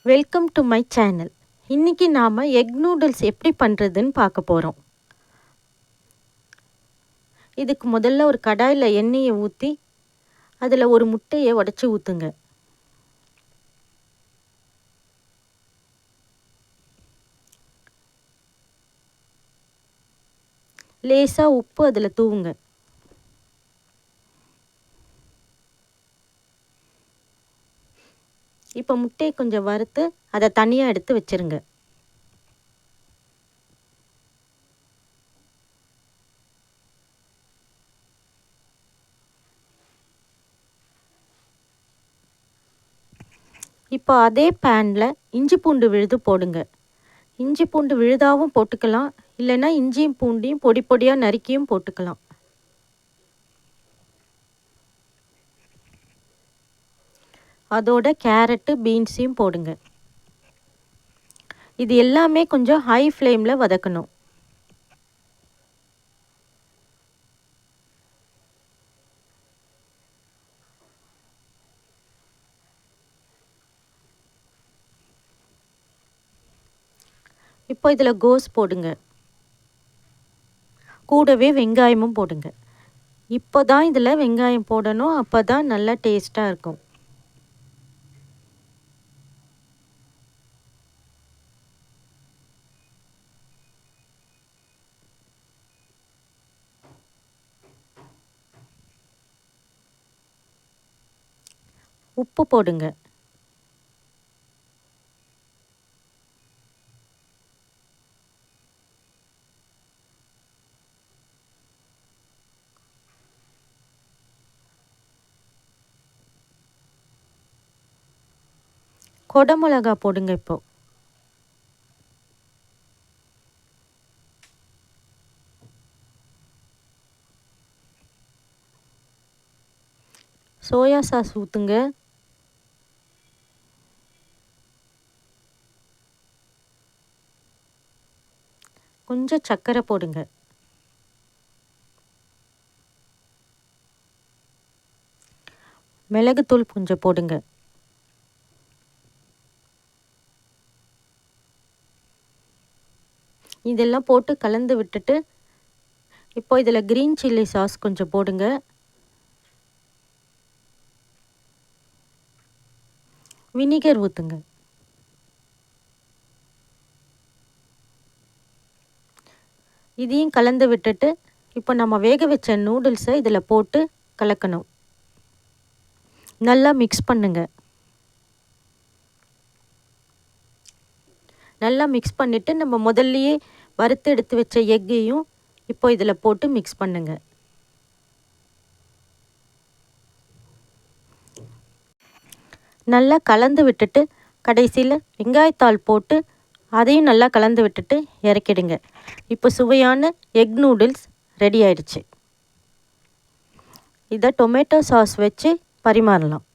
Welcome to my channel. இன்றைக்கி நாம் egg noodles எப்படி பண்ணுறதுன்னு பார்க்க போகிறோம். இதுக்கு முதல்ல ஒரு கடாயில் எண்ணெயை ஊற்றி அதில் ஒரு முட்டையை உடச்சி ஊற்றுங்க. லேசாக உப்பு அதில் தூவுங்க. இப்போ முட்டையை கொஞ்சம் வறுத்து அதை தனியாக எடுத்து வச்சுருங்க. இப்போ அதே பேனில் இஞ்சி பூண்டு விழுது போடுங்க. இஞ்சி பூண்டு விழுதாவும் போட்டுக்கலாம், இல்லைன்னா இஞ்சியும் பூண்டையும் பொடி பொடியாக நறுக்கியும் போட்டுக்கலாம். அதோட கேரட்டு பீன்ஸையும் போடுங்க. இது எல்லாமே கொஞ்சம் ஹை ஃப்ளேமில் வதக்கணும். இப்போ இதில் கோஸ் போடுங்க. கூடவே வெங்காயமும் போடுங்க. இப்போ தான் இதில் வெங்காயம் போடணும், அப்போ தான் நல்லா டேஸ்ட்டாக இருக்கும். உப்பு போடுங்க. கொடமிளகா போடுங்க. இப்போ சோயா சாஸ் ஊற்றுங்க. கொஞ்சம் சர்க்கரை போடுங்க. மிளகுத்தூள் கொஞ்சம் போடுங்க. இதெல்லாம் போட்டு கலந்து விட்டுட்டு இப்போ இதில் க்ரீன் சில்லி சாஸ் கொஞ்சம் போடுங்க. வினிகர் ஊற்றுங்க. இதையும் கலந்து விட்டுட்டு இப்போ நம்ம வேக வச்ச நூடுல்ஸை இதில் போட்டு கலக்கணும். நல்லா மிக்ஸ் பண்ணுங்க. நல்லா மிக்ஸ் பண்ணிவிட்டு நம்ம முதல்லையே வறுத்து எடுத்து வச்ச எக்கையும் இப்போ இதில் போட்டு மிக்ஸ் பண்ணுங்க. நல்லா கலந்து விட்டுட்டு கடைசியில் வெங்காயத்தாள் போட்டு அதையும் நல்லா கலந்து விட்டுட்டு இறக்கிடுங்க. இப்போ சுவையான எக் நூடுல்ஸ் ரெடி ஆயிடுச்சு. இதை டொமேட்டோ சாஸ் வச்சு பரிமாறலாம்.